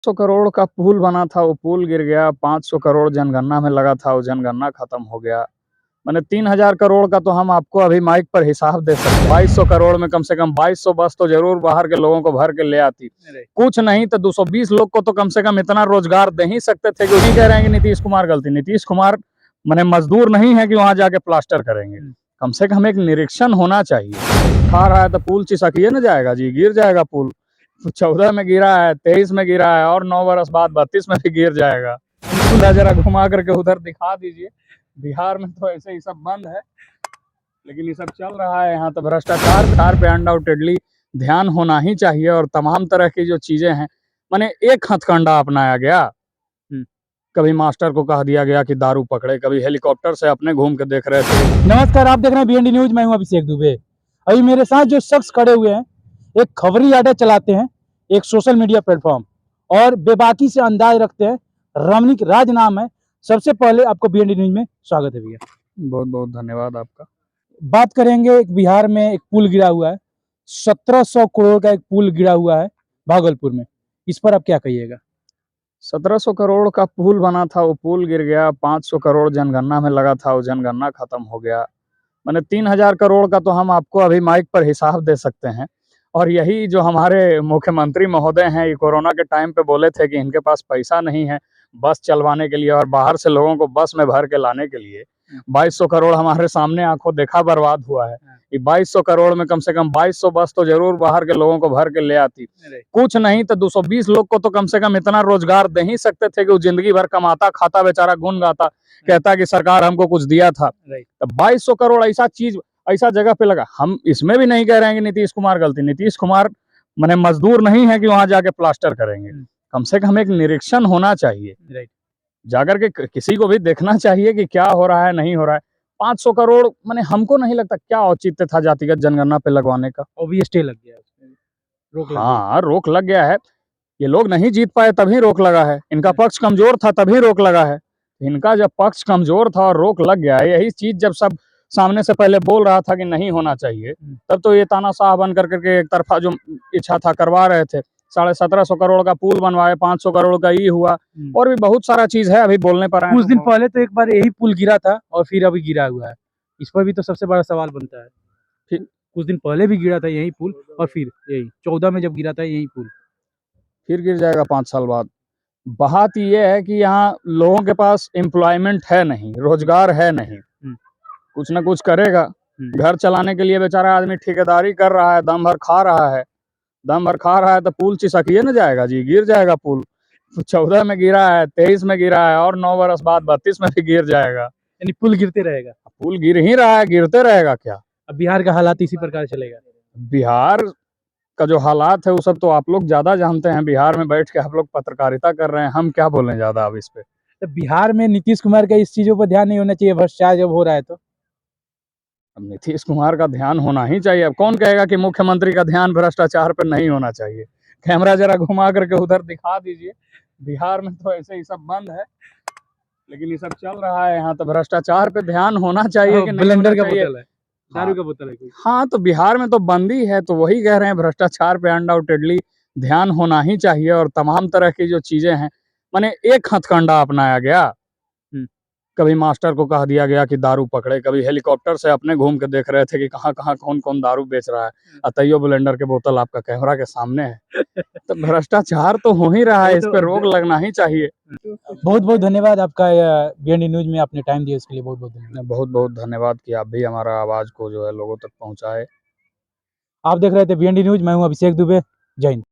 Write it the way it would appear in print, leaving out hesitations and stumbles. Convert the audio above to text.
100 करोड़ का पुल बना था, वो पुल गिर गया। 500 करोड़ जनगणना में लगा था, वो जनगणना खत्म हो गया। मैंने 3000 करोड़ का तो हम आपको अभी माइक पर हिसाब दे सकते हैं। 2200 करोड़ में कम से कम 2200 बस तो जरूर बाहर के लोगों को भर के ले आती। कुछ नहीं तो 220 लोग को तो कम से कम इतना रोजगार दे ही सकते थे। क्यों नहीं कह रहे हैं कि नीतीश कुमार गलती? नीतीश कुमार मैंने मजदूर नहीं है कि वहां जाके प्लास्टर करेंगे। कम से कम एक निरीक्षण होना चाहिए। खा रहा है तो पुल चिसकिए न जाएगा जी, गिर जाएगा पुल। 14 में गिरा है, 23 में गिरा है और 9 बरस बाद 32 में भी गिर जाएगा। जरा घुमा करके उधर दिखा दीजिए। बिहार में तो ऐसे ही सब बंद है, लेकिन ये सब चल रहा है। यहाँ तो भ्रष्टाचार पे अनडाउटेडली ध्यान होना ही चाहिए। और तमाम तरह की जो चीजें हैं, माने एक हथकंडा अपनाया गया। कभी मास्टर को कह दिया गया कि दारू पकड़े, कभी हेलीकॉप्टर से अपने घूम के देख रहे थे। नमस्कार, आप देख रहे हैं बीएनडी न्यूज। मैं हूं अभिषेक दुबे। अभी मेरे साथ जो शख्स खड़े हुए हैं, एक खबरी अड्डा चलाते हैं, एक सोशल मीडिया प्लेटफॉर्म, और बेबाकी से अंदाज रखते हैं। रमणीक राज नाम है। सबसे पहले आपको बीएनडी न्यूज में स्वागत है भैया। बहुत बहुत धन्यवाद आपका। बात करेंगे, एक बिहार में एक पुल गिरा हुआ है, 1700 करोड़ का एक पुल गिरा हुआ है भागलपुर में। इस पर आप क्या कहिएगा? 1700 करोड़ का पुल बना था, वो पुल गिर गया। 500 करोड़ जनगणना में लगा था, वो जनगणना खत्म हो गया। मैंने 3000 करोड़ का तो हम आपको अभी माइक पर हिसाब दे सकते हैं। और यही जो हमारे मुख्यमंत्री महोदय हैं, ये कोरोना के टाइम पे बोले थे कि इनके पास पैसा नहीं है बस चलवाने के लिए और बाहर से लोगों को बस में भर के लाने के लिए। 2200 करोड़ हमारे सामने आंखों देखा बर्बाद हुआ है। ये 2200 करोड़ में कम से कम 2200 बस तो जरूर बाहर के लोगों को भर के ले आती। कुछ नहीं तो 220 लोग को तो कम से कम इतना रोजगार दे ही सकते थे कि वो जिंदगी भर कमाता खाता, बेचारा गुन गाता, कहता कि सरकार हमको कुछ दिया था। तो 2200 करोड़ ऐसा चीज ऐसा जगह पे लगा। हम इसमें भी नहीं कह रहे हैं कि नीतीश कुमार गलती। नीतीश कुमार मैंने मजदूर नहीं है कि वहां जाके प्लास्टर करेंगे। कम से कम एक निरीक्षण होना चाहिए। जाकर के किसी को भी देखना चाहिए कि क्या हो रहा है, नहीं हो रहा है। 500 करोड़ मैंने हमको नहीं लगता क्या औचित्य था जातिगत जनगणना पे लगवाने का। और भी स्टे लग गया, रोक लग गई। हाँ, रोक लग गया है। ये लोग नहीं जीत पाए तभी रोक लगा है। इनका पक्ष कमजोर था तभी रोक लगा है। इनका जब पक्ष कमजोर था और रोक लग गया है, यही चीज जब सब सामने से पहले बोल रहा था कि नहीं होना चाहिए, तब तो ये तानाशाह बन करके एक तरफा जो इच्छा था करवा रहे थे। 1750 करोड़ का पुल बनवाए, 500 करोड़ का ये हुआ, और भी बहुत सारा चीज है अभी बोलने पर आए। कुछ दिन पहले तो एक बार यही पुल गिरा था और फिर अभी गिरा हुआ है। इस पर भी तो सबसे बड़ा सवाल बनता है। फिर कुछ दिन पहले भी गिरा था यही पुल, और फिर यही 14 में जब गिरा था यही पुल फिर गिर जाएगा 5 साल बाद। बात ये है कि यहाँ लोगों के पास एम्प्लॉयमेंट है नहीं, रोजगार है नहीं। कुछ ना कुछ करेगा। घर चलाने के लिए बेचारा आदमी ठेकेदारी कर रहा है, दम भर खा रहा है। दम भर खा रहा है तो पुल चिसकिए न जाएगा जी, गिर जाएगा पुल। 14 में गिरा है, 23 में गिरा है और 9 बरस बाद 32 में भी गिर जाएगा। यानी पुल गिरते रहेगा। पुल गिर ही रहा है, गिरते रहेगा क्या। अब बिहार का हालात इसी प्रकार चलेगा। बिहार का जो हालात है वो सब तो आप लोग ज्यादा जानते हैं। बिहार में बैठ के आप लोग पत्रकारिता कर रहे हैं, हम क्या बोलें ज्यादा अब इस पे। तो बिहार में नीतीश कुमार का इस चीजों पर ध्यान नहीं होना चाहिए? भ्रष्टाचार जब हो रहा है तो अब नीतीश कुमार का ध्यान होना ही चाहिए। अब कौन कहेगा कि मुख्यमंत्री का ध्यान भ्रष्टाचार पर नहीं होना चाहिए? कैमरा जरा घुमा करके उधर दिखा दीजिए। बिहार में तो ऐसे ही सब बंद है, लेकिन ये सब चल रहा है। यहाँ तो भ्रष्टाचार पे ध्यान होना चाहिए कि नहीं होना ब्लेंडर का चाहिए। बोतल है, दारू का बोतल है कोई। हाँ, तो बिहार में तो बंदी है, तो वही कह रहे हैं भ्रष्टाचार पे अनडाउटेडली ध्यान होना ही चाहिए। और तमाम तरह की जो चीजें हैं, माने एक हथकंडा अपनाया गया। कभी मास्टर को कह दिया गया कि दारू पकड़े, कभी हेलीकॉप्टर से अपने घूम के देख रहे थे कि कहाँ कहाँ कौन कौन दारू बेच रहा है। अतैयो ब्लेंडर के बोतल आपका कैमरा के सामने है। तो भ्रष्टाचार तो हो ही रहा है, इस पे रोक लगना ही चाहिए। बहुत बहुत धन्यवाद आपका, बीएनडी न्यूज में आपने टाइम दिया इसके लिए बहुत बहुत धन्यवाद। बहुत बहुत धन्यवाद कि आप भी हमारा आवाज को जो है लोगों तक पहुंचाए। आप देख रहे थे बीएनडी न्यूज। मैं हूं अभिषेक दुबे। जय हिंद।